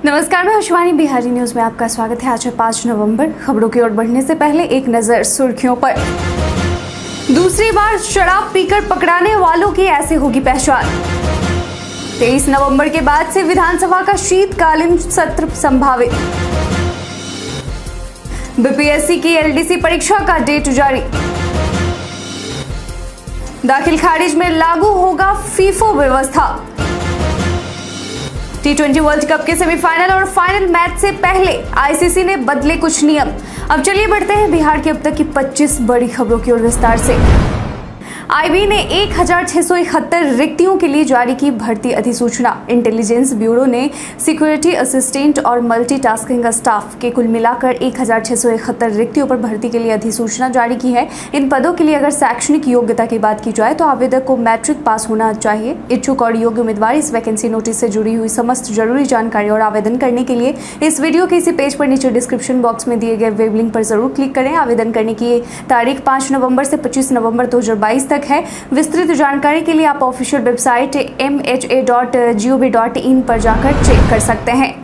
नमस्कार, मैं शिवानी बिहारी न्यूज में आपका स्वागत है। आज है 5 नवंबर। खबरों की ओर बढ़ने से पहले एक नजर सुर्खियों पर। दूसरी बार शराब पीकर पकड़ाने वालों की ऐसे होगी पहचान। 23 नवंबर के बाद से विधानसभा का शीतकालीन सत्र संभावित। बीपीएससी की एलडीसी परीक्षा का डेट जारी। दाखिल खारिज में लागू होगा फीफो व्यवस्था। T20 वर्ल्ड कप के सेमीफाइनल और फाइनल मैच से पहले आईसीसी ने बदले कुछ नियम। अब चलिए बढ़ते हैं बिहार की अब तक की 25 बड़ी खबरों की ओर विस्तार से। आईबी ने 1671 रिक्तियों के लिए जारी की भर्ती अधिसूचना। इंटेलिजेंस ब्यूरो ने सिक्योरिटी असिस्टेंट और मल्टीटास्किंग स्टाफ के कुल मिलाकर 1671 रिक्तियों पर भर्ती के लिए अधिसूचना जारी की है। इन पदों के लिए अगर शैक्षणिक योग्यता की बात की जाए तो आवेदक को मैट्रिक पास होना चाहिए। इच्छुक और योग्य उम्मीदवार इस वैकेंसी नोटिस से जुड़ी हुई समस्त जरूरी जानकारी और आवेदन करने के लिए इस वीडियो के इसी पेज पर नीचे डिस्क्रिप्शन बॉक्स में दिए गए वेब लिंक पर जरूर क्लिक करें। आवेदन करने की तारीख 5 नवंबर से 25 नवंबर 2022 है। विस्तृत जानकारी के लिए आप ऑफिशियल वेबसाइट mha.gov.in पर जाकर चेक कर सकते हैं।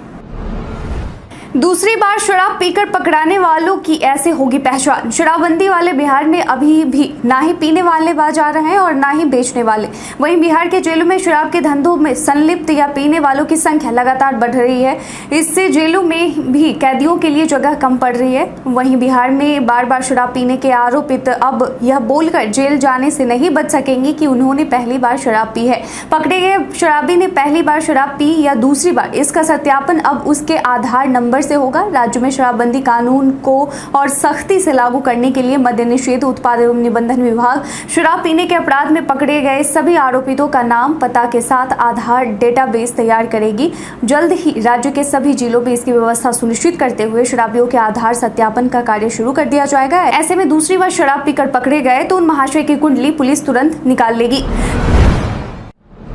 दूसरी बार शराब पीकर पकड़ाने वालों की ऐसे होगी पहचान। शराबबंदी वाले बिहार में अभी भी ना ही पीने वाले बाज आ रहे हैं और ना ही बेचने वाले। वहीं बिहार के जेलों में शराब के धंधों में संलिप्त या पीने वालों की संख्या लगातार बढ़ रही है। इससे जेलों में भी कैदियों के लिए जगह कम पड़ रही है। वहीं बिहार में बार बार शराब पीने के आरोपित अब यह बोलकर जेल जाने से नहीं बच सकेंगे कि उन्होंने पहली बार शराब पी है। पकड़े गए शराबी ने पहली बार शराब पी या दूसरी बार, इसका सत्यापन अब उसके आधार नंबर से होगा। राज्य में शराबबंदी कानून को और सख्ती से लागू करने के लिए मद्य निषेध उत्पाद एवं निबंधन विभाग शराब पीने के अपराध में पकड़े गए सभी आरोपितों का नाम पता के साथ आधार डेटाबेस तैयार करेगी। जल्द ही राज्य के सभी जिलों में इसकी व्यवस्था सुनिश्चित करते हुए शराबियों के आधार सत्यापन का कार्य शुरू कर दिया जाएगा। ऐसे में दूसरी बार शराब पीकर पकड़े गए तो उन महाशय की कुंडली पुलिस तुरंत निकाल लेगी।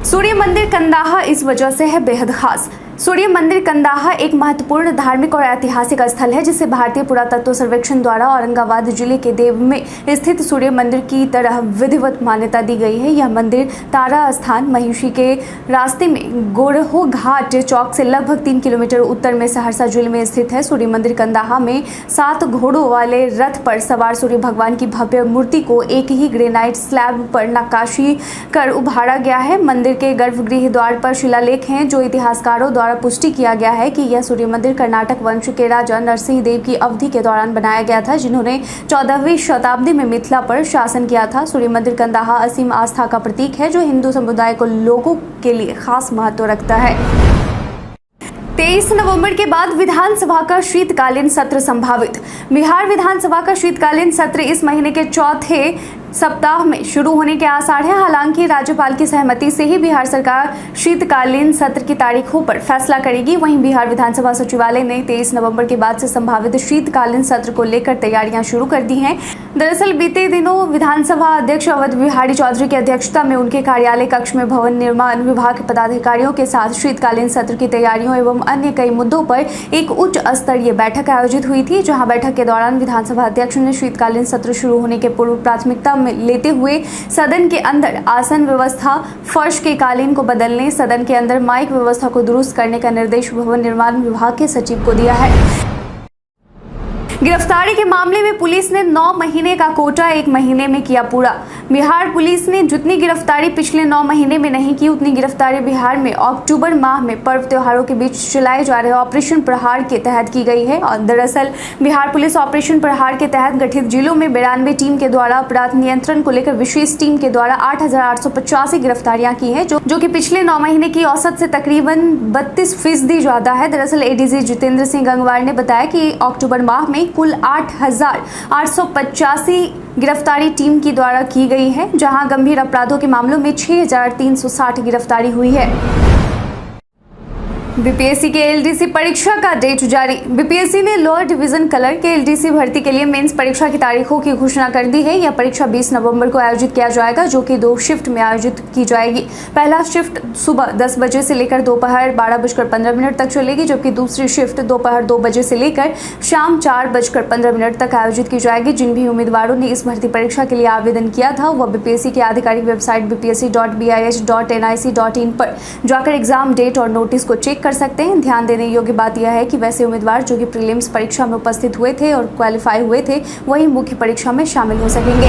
सूर्य मंदिर कंदाहा इस वजह से है बेहद खास। सूर्य मंदिर कंदाहा एक महत्वपूर्ण धार्मिक और ऐतिहासिक स्थल है जिसे भारतीय पुरातत्व सर्वेक्षण द्वारा औरंगाबाद जिले के देव में स्थित सूर्य मंदिर की तरह विधिवत मान्यता दी गई है। यह मंदिर तारा स्थान महिषी के रास्ते में गोरहो घाट चौक से लगभग 3 किलोमीटर उत्तर में सहरसा जिले में स्थित है। सूर्य मंदिर कंदाहा में 7 घोड़ों वाले रथ पर सवार सूर्य भगवान की भव्य मूर्ति को एक ही ग्रेनाइट स्लैब पर नक्काशी कर उभारा गया है। मंदिर के गर्भगृह द्वार पर शिलालेख हैं जो इतिहासकारों द्वारा पुष्टि किया गया है कि यह सूर्य मंदिर कर्नाटक वंश के राजा नरसिंह देव की अवधि के दौरान बनाया गया था, जिन्होंने 14वीं शताब्दी में मिथिला पर शासन किया था। सूर्य मंदिर कंदाहा असीम आस्था का प्रतीक है जो हिंदू समुदाय को लोगों के लिए खास महत्व रखता है। 23 नवंबर के बाद विधानसभा का शीतकालीन सत्र संभावित। बिहार विधानसभा का शीतकालीन सत्र इस महीने के चौथे सप्ताह में शुरू होने के आसार हैं। हालांकि राज्यपाल की सहमति से ही बिहार सरकार शीतकालीन सत्र की तारीखों पर फैसला करेगी। वहीं बिहार विधानसभा सचिवालय ने 23 नवंबर के बाद से संभावित शीतकालीन सत्र को लेकर तैयारियां शुरू कर दी हैं। दरअसल बीते दिनों विधानसभा अध्यक्ष अवध बिहारी चौधरी की अध्यक्षता में उनके कार्यालय कक्ष में भवन निर्माण विभाग के पदाधिकारियों के साथ शीतकालीन सत्र की तैयारियों एवं अन्य कई मुद्दों पर एक उच्च स्तरीय बैठक आयोजित हुई थी, जहां बैठक के दौरान विधानसभा अध्यक्ष ने शीतकालीन सत्र शुरू होने के पूर्व प्राथमिकता में लेते हुए सदन के अंदर आसन व्यवस्था, फर्श के कालीन को बदलने, सदन के अंदर माइक व्यवस्था को दुरुस्त करने का निर्देश भवन निर्माण विभाग के सचिव को दिया है। गिरफ्तारी के मामले में पुलिस ने 9 महीने का कोटा 1 महीने में किया पूरा। बिहार पुलिस ने जितनी गिरफ्तारी पिछले 9 महीने में नहीं की, उतनी गिरफ्तारी बिहार में अक्टूबर माह में पर्व त्योहारों के बीच चलाए जा रहे ऑपरेशन प्रहार के तहत की गई है। और दरअसल बिहार पुलिस ऑपरेशन प्रहार के तहत गठित जिलों में 92 टीम के द्वारा अपराध नियंत्रण को लेकर विशेष टीम के द्वारा 8,885 गिरफ्तारियां की है, जो कि पिछले 9 महीने की औसत से तकरीबन 32% ज्यादा है। दरअसल एडीजी जितेंद्र सिंह गंगवार ने बताया कि अक्टूबर माह में कुल 8,885 गिरफ्तारी टीम की द्वारा की गई है, जहां गंभीर अपराधों के मामलों में 6,360 गिरफ्तारी हुई है। बीपीएससी के एलडीसी परीक्षा का डेट जारी। बीपीएससी ने लोअर डिवीजन कलर के एलडीसी भर्ती के लिए मेंस परीक्षा की तारीखों की घोषणा कर दी है। यह परीक्षा 20 नवंबर को आयोजित किया जाएगा, जो कि 2 शिफ्ट में आयोजित की जाएगी। पहला शिफ्ट सुबह 10 बजे से लेकर दोपहर 12:15 तक चलेगी, जबकि दूसरी शिफ्ट दोपहर 2 बजे से लेकर शाम 4:15 तक आयोजित की जाएगी। जिन भी उम्मीदवारों ने इस भर्ती परीक्षा के लिए आवेदन किया था, वह बीपीएससी की आधिकारिक वेबसाइट bpsc.bih.nic.in पर जाकर एग्जाम डेट और नोटिस को चेक कर कर सकते हैं। ध्यान देने योग्य बात यह है कि वैसे उम्मीदवार जो कि प्रीलिम्स परीक्षा में उपस्थित हुए थे और क्वालिफाई हुए थे वही मुख्य परीक्षा में शामिल हो सकेंगे।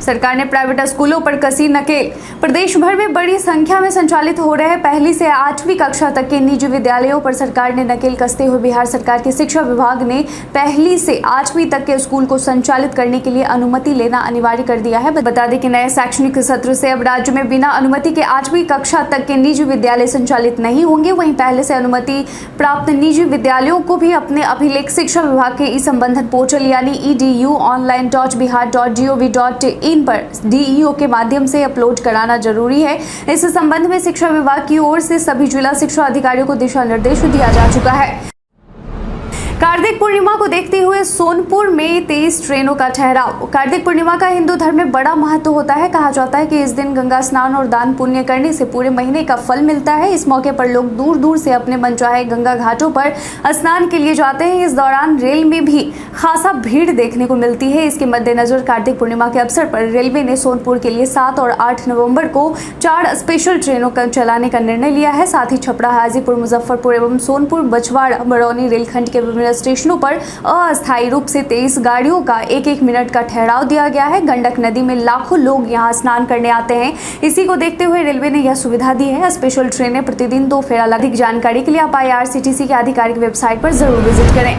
सरकार ने प्राइवेट स्कूलों पर कसी नकेल। प्रदेश भर में बड़ी संख्या में संचालित हो रहे पहली से 8वीं कक्षा तक के निजी विद्यालयों पर सरकार ने नकेल कसते हुए बिहार सरकार के शिक्षा विभाग ने पहली से 8वीं तक के स्कूल को संचालित करने के लिए अनुमति लेना अनिवार्य कर दिया है। बता दें कि नए शैक्षणिक सत्र से अब राज्य में बिना अनुमति के 8वीं कक्षा तक के निजी विद्यालय संचालित नहीं होंगे। वहीं पहले से अनुमति प्राप्त निजी विद्यालयों को भी अपने अभिलेख शिक्षा विभाग के ई-संबंधन पोर्टल यानी edu.online.bihar.gov.in पर डीईओ के माध्यम से अपलोड कराना जरूरी है। इस संबंध में शिक्षा विभाग की ओर से सभी जिला शिक्षा अधिकारियों को दिशा निर्देश दिया जा चुका है। कार्तिक पूर्णिमा को देखते हुए सोनपुर में 23 ट्रेनों का ठहराव। कार्तिक पूर्णिमा का हिंदू धर्म में बड़ा महत्व होता है। कहा जाता है कि इस दिन गंगा स्नान और दान पुण्य करने से पूरे महीने का फल मिलता है। इस मौके पर लोग दूर दूर से अपने मनचाहे गंगा घाटों पर स्नान के लिए जाते हैं। इस दौरान रेल में भी खासा भीड़ देखने को मिलती है। इसके मद्देनजर कार्तिक पूर्णिमा के अवसर पर रेलवे ने सोनपुर के लिए 7 और 8 नवम्बर को 4 स्पेशल ट्रेनों का चलाने का निर्णय लिया है। साथ ही छपरा, हाजीपुर, मुजफ्फरपुर एवं सोनपुर, बछवाड़ा, बरौनी रेलखंड के विभिन्न स्टेशनों पर अस्थायी रूप से 23 गाड़ियों का 1-1 मिनट का ठहराव दिया गया है। गंडक नदी में लाखों लोग यहां स्नान करने आते हैं। इसी को देखते हुए रेलवे ने यह सुविधा दी है। स्पेशल ट्रेनें प्रतिदिन 2 फेरा। अधिक जानकारी के लिए आप IRCTC की आधिकारिक वेबसाइट पर जरूर विजिट करें।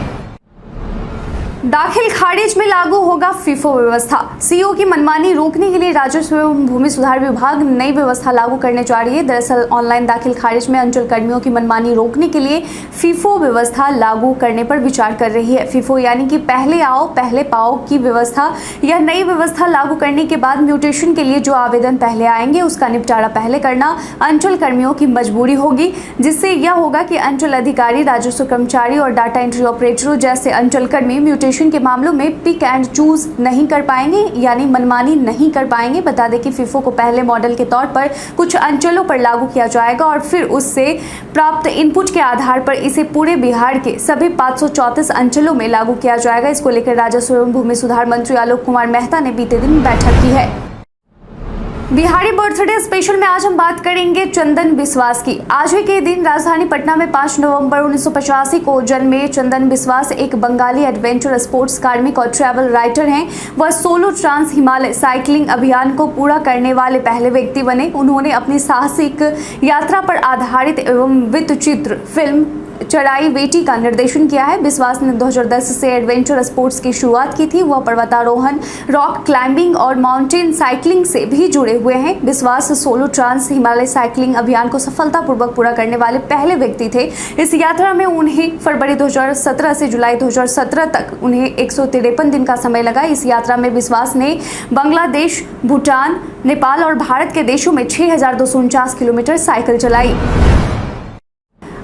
दाखिल खारिज में लागू होगा फीफो व्यवस्था। सीओ की मनमानी रोकने के लिए राजस्व एवं भूमि सुधार विभाग नई व्यवस्था लागू करने जा रही है। दरअसल ऑनलाइन दाखिल खारिज में अंचल कर्मियों की मनमानी रोकने के लिए फीफो व्यवस्था लागू करने पर विचार कर रही है। फीफो यानी कि पहले आओ पहले पाओ की व्यवस्था। यह नई व्यवस्था लागू करने के बाद म्यूटेशन के लिए जो आवेदन पहले आएंगे उसका निपटारा पहले करना अंचल कर्मियों की मजबूरी होगी, जिससे यह होगा कि अंचल अधिकारी, राजस्व कर्मचारी और डाटा एंट्री ऑपरेटरों जैसे अंचल कर्मी म्यूटेशन के मामलों में पिक एंड चूज नहीं कर पाएंगे, यानी मनमानी नहीं कर पाएंगे। बता दें कि फीफो को पहले मॉडल के तौर पर कुछ अंचलों पर लागू किया जाएगा और फिर उससे प्राप्त इनपुट के आधार पर इसे पूरे बिहार के सभी 534 अंचलों में लागू किया जाएगा। इसको लेकर राजस्व एवं भूमि सुधार मंत्री आलोक कुमार मेहता ने बीते दिन बैठक की है। बिहारी बर्थडे स्पेशल में आज हम बात करेंगे चंदन बिस्वास की। आज ही के दिन राजधानी पटना में 5 नवंबर 1985 को जन्मे चंदन बिस्वास एक बंगाली एडवेंचर स्पोर्ट्स कार्मिक और ट्रैवल राइटर हैं। वह सोलो ट्रांस हिमालय साइकिलिंग अभियान को पूरा करने वाले पहले व्यक्ति बने। उन्होंने अपनी साहसिक यात्रा पर आधारित एवं वृत्तचित्र फिल्म चराई बेटी का निर्देशन किया है। बिस्वास ने 2010 से एडवेंचर स्पोर्ट्स की शुरुआत की थी। वह पर्वतारोहण, रॉक क्लाइंबिंग और माउंटेन साइकिलिंग से भी जुड़े हुए हैं। बिस्वास सोलो ट्रांस हिमालय साइकिलिंग अभियान को सफलतापूर्वक पूरा करने वाले पहले व्यक्ति थे। इस यात्रा में उन्हें फरवरी 2017 से जुलाई 2017 तक उन्हें 153 दिन का समय लगा। इस यात्रा में बिस्वास ने बांग्लादेश, भूटान, नेपाल और भारत के देशों में 6249 किलोमीटर साइकिल चलाई।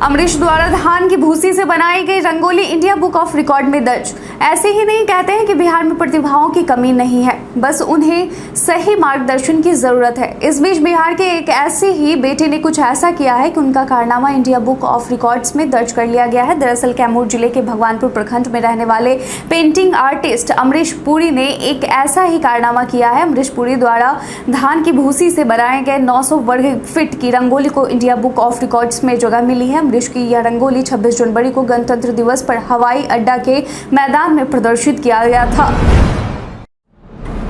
अमरीश द्वारा धान की भूसी से बनाई गई rangoli India book of record में दर्ज। ऐसे ही नहीं कहते हैं कि बिहार में प्रतिभाओं की कमी नहीं है, बस उन्हें सही मार्गदर्शन की जरूरत है। इस बीच बिहार के एक ऐसे ही बेटे ने कुछ ऐसा किया है कि उनका कारनामा इंडिया बुक ऑफ रिकॉर्ड्स में दर्ज कर लिया गया है। दरअसल कैमूर जिले के भगवानपुर प्रखंड में रहने वाले पेंटिंग आर्टिस्ट अमरीश पुरी ने एक ऐसा ही कारनामा किया है। अमरीश पुरी द्वारा धान की भूसी से बनाए गए 900 वर्ग फीट की रंगोली को इंडिया बुक ऑफ रिकॉर्ड्स में जगह मिली है। अमरीश की यह रंगोली 26 जनवरी को गणतंत्र दिवस पर हवाई अड्डा के मैदान में प्रदर्शित किया गया था।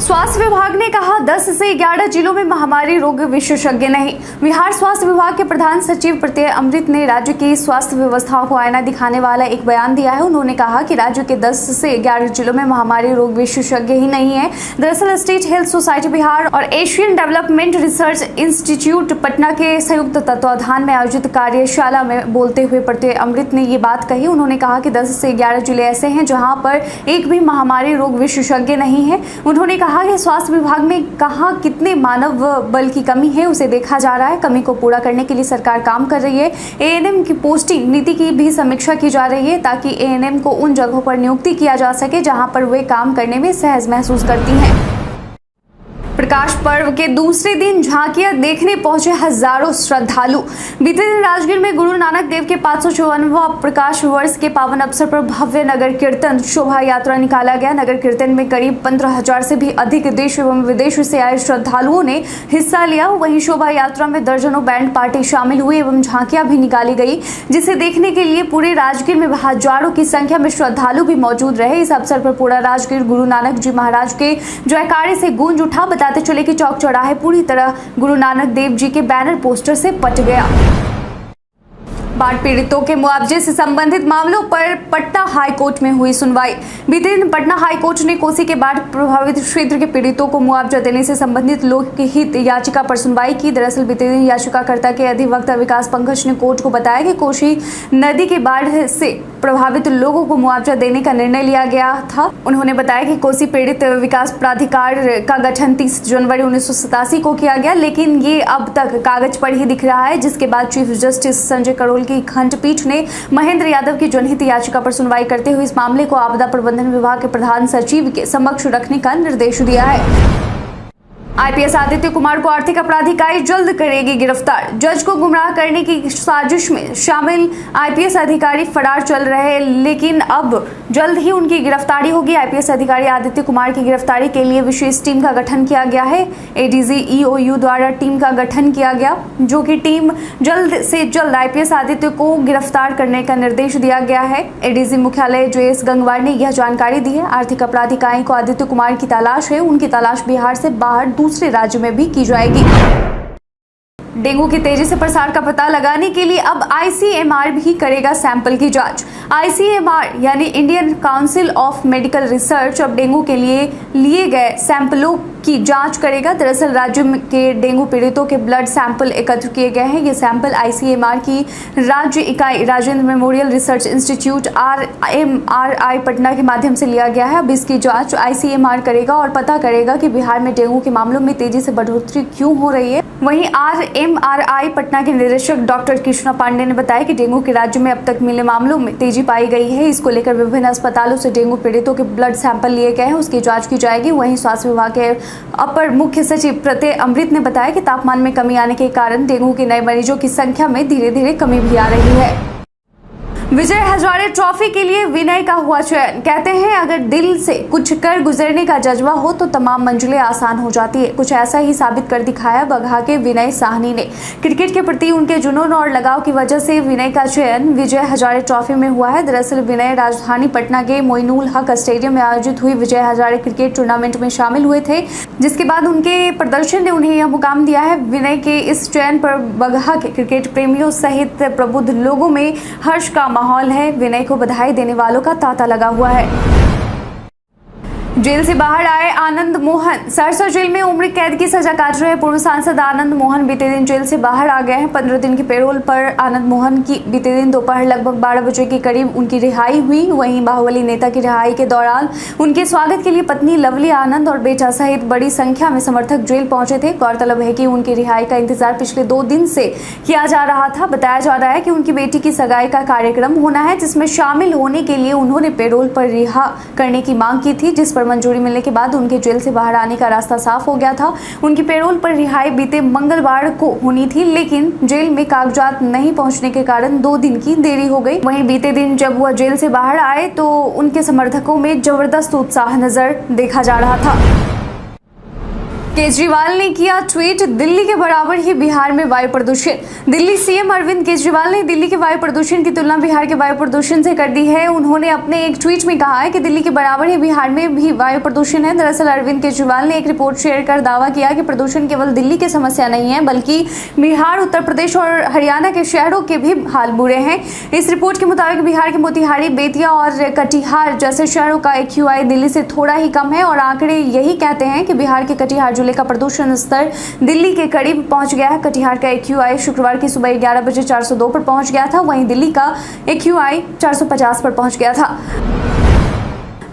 स्वास्थ्य विभाग ने कहा 10 से 11 जिलों में महामारी रोग विशेषज्ञ नहीं। बिहार स्वास्थ्य विभाग के प्रधान सचिव प्रत्यय अमृत ने राज्य की स्वास्थ्य व्यवस्थाओं को आईना दिखाने वाला एक बयान दिया है। उन्होंने कहा कि राज्य के 10 से 11 जिलों में महामारी रोग विशेषज्ञ ही नहीं है। दरअसल स्टेट हेल्थ सोसाइटी बिहार और Asian development research institute Patna के संयुक्त तत्वाधान में आयोजित कार्यशाला में बोलते हुए प्रत्यय अमृत ने ये बात कही। उन्होंने कहा कि 10 से 11 जिले ऐसे हैं जहाँ पर एक भी महामारी रोग विशेषज्ञ नहीं है। उन्होंने कहा कि स्वास्थ्य विभाग में कहां कितने मानव बल की कमी है उसे देखा जा रहा है। कमी को पूरा करने के लिए सरकार काम कर रही है। एएनएम की पोस्टिंग नीति की भी समीक्षा की जा रही है ताकि एएनएम को उन जगहों पर नियुक्ति किया जा सके जहां पर वे काम करने में सहज महसूस करती हैं। प्रकाश पर्व के दूसरे दिन झांकियां देखने पहुंचे हजारों श्रद्धालु। बीते दिन राजगीर में गुरु नानक देव के 554वां प्रकाश वर्ष के पावन अवसर पर भव्य नगर कीर्तन शोभा यात्रा निकाला गया। नगर कीर्तन में करीब 15,000 से भी अधिक देश एवं विदेश से आए श्रद्धालुओं ने हिस्सा लिया। वहीं शोभा यात्रा में दर्जनों बैंड पार्टी शामिल हुई एवं झांकियां भी निकाली गई, जिसे देखने के लिए पूरे राजगीर में हजारों की संख्या में श्रद्धालु भी मौजूद रहे। इस अवसर पर पूरा राजगीर गुरु नानक जी महाराज के जयकारे से गूंज उठा। बताते चले कि चौक चौराहे पूरी तरह गुरु नानक देव जी के बैनर पोस्टर से पट गया। बाढ़ पीड़ितों के मुआवजे से संबंधित मामलों पर पटना हाई कोर्ट में हुई सुनवाई। बीते दिन पटना हाई कोर्ट ने कोसी के बाढ़ प्रभावित क्षेत्र के पीड़ितों को मुआवजा देने से संबंधित लोकहित याचिका पर सुनवाई की। दरअसल बीते दिन याचिकाकर्ता के अधिवक्ता विकास पंकज ने कोर्ट को बताया कि कोसी नदी के बाढ़ से प्रभावित लोगों को मुआवजा देने का निर्णय लिया गया था। उन्होंने बताया कि कोसी पीड़ित विकास प्राधिकार का गठन 30 जनवरी 1987 को किया गया, लेकिन ये अब तक कागज पर ही दिख रहा है। जिसके बाद चीफ जस्टिस संजय करोल की खंडपीठ ने महेंद्र यादव की जनहित याचिका पर सुनवाई करते हुए इस मामले को आपदा प्रबंधन विभाग के प्रधान सचिव के समक्ष रखने का निर्देश दिया है। आईपीएस आदित्य कुमार को आर्थिक अपराध इकाई जल्द करेगी गिरफ्तार। जज को गुमराह करने की साजिश में शामिल आईपीएस अधिकारी फरार चल रहे, लेकिन अब जल्द ही उनकी गिरफ्तारी होगी। आईपीएस अधिकारी आदित्य कुमार की गिरफ्तारी के लिए विशेष टीम का गठन किया गया है। एडीजी ईओयू द्वारा टीम का गठन किया गया, जो कि टीम जल्द से जल्द आईपीएस आदित्य को गिरफ्तार करने का निर्देश दिया गया है। एडीजी मुख्यालय जेएस गंगवार ने यह जानकारी दी है। आर्थिक अपराध इकाई को आदित्य कुमार की तलाश है। उनकी तलाश बिहार से बाहर दूसरे राज्य में भी की जाएगी। डेंगू की तेजी से प्रसार का पता लगाने के लिए अब आईसीएमआर भी करेगा सैंपल की जांच। आईसीएमआर यानी Indian council of medical research अब डेंगू के लिए गए सैंपलों की जांच करेगा। दरअसल राज्य के डेंगू पीड़ितों के ब्लड सैंपल एकत्र किए गए हैं। ये सैंपल आईसीएमआर की राज्य इकाई Rajendra memorial research institute RMRI Patna के माध्यम से लिया गया है। अब इसकी जांच आईसीएमआर करेगा और पता करेगा कि बिहार में डेंगू के मामलों में तेजी से बढ़ोतरी क्यों हो रही है। वहीं RMRI पटना के निदेशक डॉक्टर कृष्णा पांडे ने बताया कि डेंगू के राज्य में अब तक मिले मामलों में तेजी पाई गई है। इसको लेकर विभिन्न अस्पतालों से डेंगू पीड़ितों के ब्लड सैंपल लिए गए हैं, उसकी जांच की जाएगी। वहीं स्वास्थ्य विभाग के अपर मुख्य सचिव प्रत्यय अमृत ने बताया कि तापमान में कमी आने के कारण डेंगू के नए मरीजों की संख्या में धीरे धीरे कमी भी आ रही है। विजय हजारे ट्रॉफी के लिए विनय का हुआ चयन। कहते हैं अगर दिल से कुछ कर गुजरने का जज्बा हो तो तमाम मंजिलें आसान हो जाती है। कुछ ऐसा ही साबित कर दिखाया बगहा के विनय साहनी ने। क्रिकेट के प्रति उनके जुनून और लगाव की वजह से विनय का चयन विजय हजारे ट्रॉफी में हुआ है। दरअसल विनय राजधानी पटना के मोइनुल हक स्टेडियम में आयोजित हुई विजय हजारे क्रिकेट टूर्नामेंट में शामिल हुए थे, जिसके बाद उनके प्रदर्शन ने उन्हें यह मुकाम दिया है। विनय के इस चयन पर बगहा के क्रिकेट प्रेमियों सहित प्रबुद्ध लोगों में हर्ष का माहौल है। विनय को बधाई देने वालों का तांता लगा हुआ है। जेल से बाहर आए आनंद मोहन। सरसा जेल में उम्र कैद की सजा काट रहे पूर्व सांसद आनंद मोहन बीते दिन जेल से बाहर आ गए हैं। 15 दिन के पेरोल पर आनंद मोहन की बीते दिन दोपहर लगभग 12 बजे के करीब उनकी रिहाई हुई। वहीं बाहुबली नेता की रिहाई के दौरान उनके स्वागत के लिए पत्नी लवली आनंद और बेटा सहित बड़ी संख्या में समर्थक जेल पहुंचे थे। गौरतलब है कि उनकी रिहाई का इंतजार पिछले 2 दिन से किया जा रहा था। बताया जा रहा है कि उनकी बेटी की सगाई का कार्यक्रम होना है, जिसमें शामिल होने के लिए उन्होंने पेरोल पर रिहा करने की मांग की थी, जिस पर मंजूरी मिलने के बाद उनके जेल से बाहर आने का रास्ता साफ हो गया था। उनकी पेरोल पर रिहाई बीते मंगलवार को होनी थी, लेकिन जेल में कागजात नहीं पहुंचने के कारण 2 दिन की देरी हो गई। वहीं बीते दिन जब वह जेल से बाहर आए तो उनके समर्थकों में जबरदस्त उत्साह नजर देखा जा रहा था। केजरीवाल ने किया ट्वीट, दिल्ली के बराबर ही बिहार में वायु प्रदूषण। दिल्ली सीएम अरविंद केजरीवाल ने दिल्ली के वायु प्रदूषण की तुलना बिहार के वायु प्रदूषण से कर दी है। उन्होंने अपने एक ट्वीट में कहा है कि दिल्ली के बराबर ही बिहार में भी वायु प्रदूषण है। दरअसल अरविंद केजरीवाल ने एक रिपोर्ट शेयर कर दावा किया कि प्रदूषण केवल दिल्ली की समस्या नहीं है, बल्कि बिहार, उत्तर प्रदेश और हरियाणा के शहरों के भी हाल बुरे हैं। इस रिपोर्ट के मुताबिक बिहार के मोतिहारी, बेतिया और कटिहार जैसे शहरों का AQI दिल्ली से थोड़ा ही कम है और आंकड़े यही कहते हैं कि बिहार के कटिहार जिले का प्रदूषण स्तर दिल्ली के करीब पहुंच गया है। कटिहार का AQI शुक्रवार की सुबह 11 बजे 402 पर पहुंच गया था। वहीं दिल्ली का AQI 450 पर पहुंच गया था।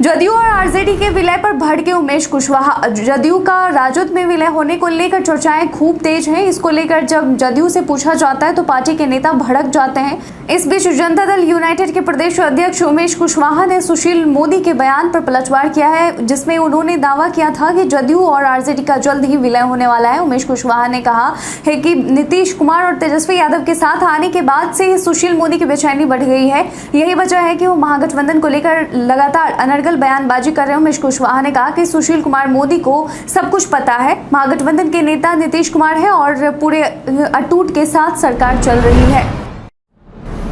जदयू और आरजेडी के विलय पर भड़के उमेश कुशवाहा। जदयू का राजद में विलय होने को लेकर चर्चाएं खूब तेज हैं। इसको लेकर जब जदयू से पूछा जाता है तो पार्टी के नेता भड़क जाते हैं। इस बीच जनता दल यूनाइटेड के प्रदेश अध्यक्ष उमेश कुशवाहा ने सुशील मोदी के बयान पर पलटवार किया है, जिसमें उन्होंने दावा किया था कि जदयू और आरजेडी का जल्द ही विलय होने वाला है। उमेश कुशवाहा ने कहा है कि नीतीश कुमार और तेजस्वी यादव के साथ आने के बाद से सुशील मोदी की बेचैनी बढ़ गई है। यही वजह है कि वो महागठबंधन को लेकर लगातार अनर्गल बयानबाजी कर रहे हैं। उमेश कुशवाहा ने कहा कि सुशील कुमार मोदी को सब कुछ पता है, महागठबंधन के नेता नीतीश कुमार है और पूरे अटूट के साथ सरकार चल रही है।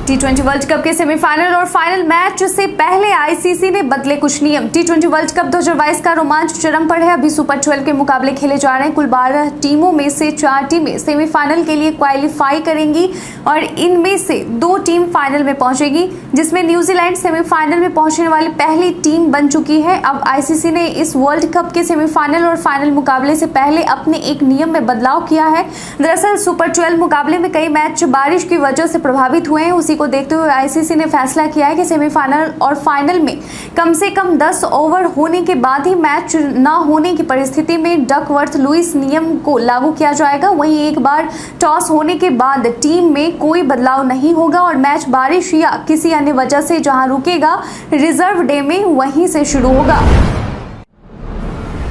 T20 वर्ल्ड कप के सेमीफाइनल और फाइनल मैच से पहले आईसीसी ने बदले कुछ नियम। T20 वर्ल्ड कप 2022 का रोमांच चरम पर है। अभी सुपर 12 के मुकाबले खेले जा रहे हैं। कुल 12 टीमों में से 4 टीमें सेमीफाइनल के लिए क्वालिफाई करेंगी और इनमें से 2 टीम फाइनल में पहुंचेगी, जिसमें न्यूजीलैंड सेमीफाइनल में पहुंचने वाली पहली टीम बन चुकी है। अब आईसीसी ने इस वर्ल्ड कप के सेमीफाइनल और फाइनल मुकाबले से पहले अपने एक नियम में बदलाव किया है। दरअसल सुपर 12 मुकाबले में कई मैच बारिश की वजह से प्रभावित हुए हैं। उसी को देखते हुए आईसीसी ने फैसला किया है कि सेमीफाइनल और फाइनल में कम से कम 10 ओवर होने के बाद ही मैच न होने की परिस्थिति में डकवर्थ लुईस नियम को लागू किया जाएगा। वहीं एक बार टॉस होने के बाद टीम में कोई बदलाव नहीं होगा और मैच बारिश या किसी अन्य वजह से जहां रुकेगा रिजर्व डे में वहीं से शुरू होगा।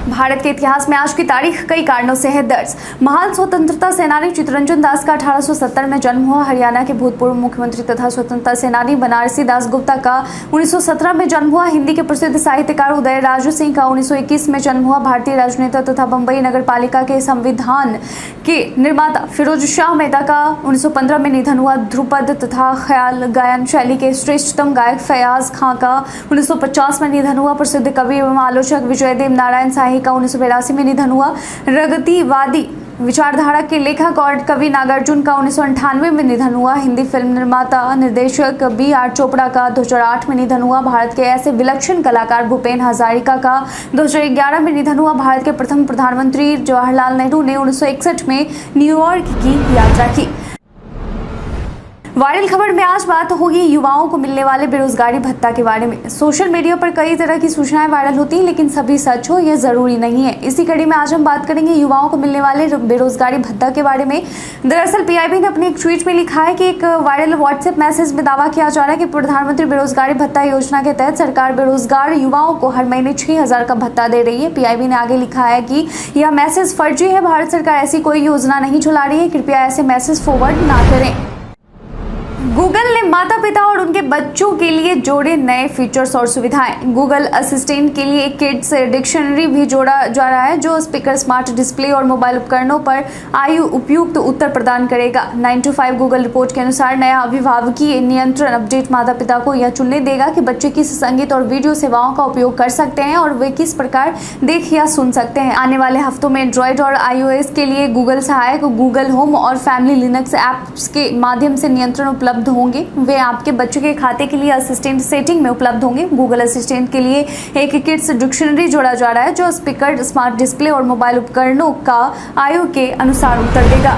भारत के इतिहास में आज की तारीख कई कारणों से है दर्ज। महान स्वतंत्रता सेनानी चित्तरंजन दास का 1870 में जन्म हुआ। हरियाणा के भूतपूर्व मुख्यमंत्री तथा स्वतंत्रता सेनानी बनारसी दास गुप्ता का 1917 में जन्म हुआ। हिंदी के प्रसिद्ध साहित्यकार उदय राजू सिंह का 1921 में जन्म हुआ। भारतीय राजनेता तथा बम्बई नगर पालिका के संविधान के निर्माता फिरोज शाह मेहता का 1915 में निधन हुआ। ध्रुपद तथा ख्याल गायन शैली के श्रेष्ठतम गायक फयाज खां का 1950 में निधन हुआ। प्रसिद्ध कवि एवं आलोचक विजयदेव नारायण शाही का 1982 में निधन हुआ। प्रगतिवादी विचारधारा के लेखक और कवि नागार्जुन का 1998 में निधन हुआ। हिंदी फिल्म निर्माता निर्देशक B.R. चोपड़ा का 2008 में निधन हुआ। भारत के ऐसे विलक्षण कलाकार भूपेन हजारिका का 2011 में निधन हुआ। भारत के प्रथम प्रधानमंत्री जवाहरलाल नेहरू ने 1961 में न्यूयॉर्क की यात्रा की। वायरल खबर में आज बात होगी युवाओं को मिलने वाले बेरोजगारी भत्ता के बारे में। सोशल मीडिया पर कई तरह की सूचनाएं वायरल होती हैं, लेकिन सभी सच हो यह जरूरी नहीं है। इसी कड़ी में आज हम बात करेंगे युवाओं को मिलने वाले बेरोजगारी भत्ता के बारे में। दरअसल पीआईबी ने अपने एक ट्वीट में लिखा है कि एक वायरल व्हाट्सएप मैसेज में दावा किया जा रहा है कि प्रधानमंत्री बेरोजगारी भत्ता योजना के तहत सरकार बेरोजगार युवाओं को हर महीने 6,000 का भत्ता दे रही है। पीआईबी ने आगे लिखा है कि यह मैसेज फर्जी है। भारत सरकार ऐसी कोई योजना नहीं चला रही है। कृपया ऐसे मैसेज फॉरवर्ड ना करें। गूगल ने माता पिता और उनके बच्चों के लिए जोड़े नए फीचर्स और सुविधाएं। गूगल असिस्टेंट के लिए एक किड्स डिक्शनरी भी जोड़ा जा रहा है, जो स्पीकर, स्मार्ट डिस्प्ले और मोबाइल उपकरणों पर आयु उपयुक्त उत्तर प्रदान करेगा। 9 to 5 गूगल रिपोर्ट के अनुसार नया अभिभावकीय नियंत्रण अपडेट माता पिता को यह चुनने देगा कि बच्चे किस संगीत और वीडियो सेवाओं का उपयोग कर सकते हैं और वे किस प्रकार देख या सुन सकते हैं। आने वाले हफ्तों में एंड्रॉइड और iOS के लिए गूगल सहायक, गूगल होम और फैमिली लिनक्स ऐप्स के माध्यम से नियंत्रण उपलब्ध होंगे। वे आपके बच्चे के खाते के लिए असिस्टेंट सेटिंग में उपलब्ध होंगे। गूगल असिस्टेंट के लिए एक किड्स डिक्शनरी जोड़ा जा रहा है, जो स्पीकर, स्मार्ट डिस्प्ले और मोबाइल उपकरणों का आयु के अनुसार उत्तर देगा।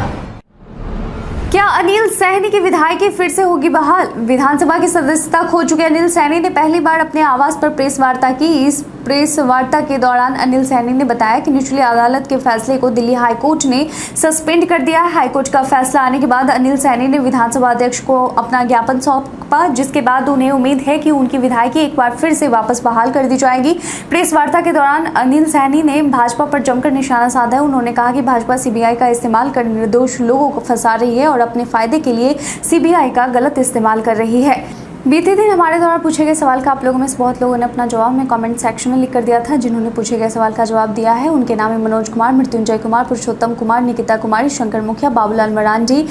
क्या अनिल सैनी की विधायकी फिर से होगी बहाल? विधानसभा की सदस्यता खो चुके अनिल सैनी ने पहली बार अपने आवास पर प्रेस वार्ता की। इस प्रेस वार्ता के दौरान अनिल सैनी ने बताया कि निचली अदालत के फैसले को दिल्ली हाईकोर्ट ने सस्पेंड कर दिया है। हाईकोर्ट का फैसला आने के बाद अनिल सैनी ने विधानसभा अध्यक्ष को अपना ज्ञापन सौंपा, जिसके बाद उन्हें उम्मीद है कि उनकी विधायकी एक बार फिर से वापस बहाल कर दी जाएगी। प्रेस वार्ता के दौरान अनिल सैनी ने भाजपा पर जमकर निशाना साधा है। उन्होंने कहा कि भाजपा सीबीआई का इस्तेमाल कर निर्दोष लोगों को फंसा रही है और अपने फायदे के लिए सीबीआई का गलत इस्तेमाल कर रही है। बीते दिन हमारे द्वारा पूछे गए सवाल का आप लोगों में से बहुत लोगों ने अपना जवाब में कमेंट सेक्शन में लिख कर दिया था। जिन्होंने पूछे गए सवाल का जवाब दिया है उनके नाम है मनोज कुमार, मृत्युंजय कुमार, पुरुषोत्तम कुमार, निकिता कुमारी, शंकर मुखिया, बाबूलाल मरांडी,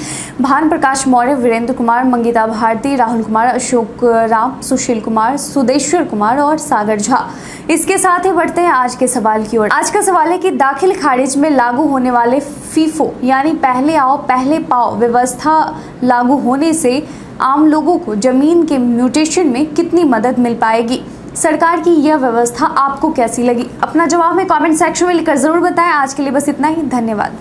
भान प्रकाश मौर्य, वीरेंद्र कुमार, मंगिता भारती, राहुल कुमार, अशोक राम, सुशील कुमार, सुदेश्वर कुमार और सागर झा। इसके साथ ही बढ़ते हैं आज के सवाल की ओर। आज का सवाल है कि दाखिल खारिज में लागू होने वाले फीफो यानी पहले आओ पहले पाओ व्यवस्था लागू होने से आम लोगों को जमीन के म्यूटेशन में कितनी मदद मिल पाएगी? सरकार की यह व्यवस्था आपको कैसी लगी? अपना जवाब में कमेंट सेक्शन में लिखकर जरूर बताएं। आज के लिए बस इतना ही। धन्यवाद।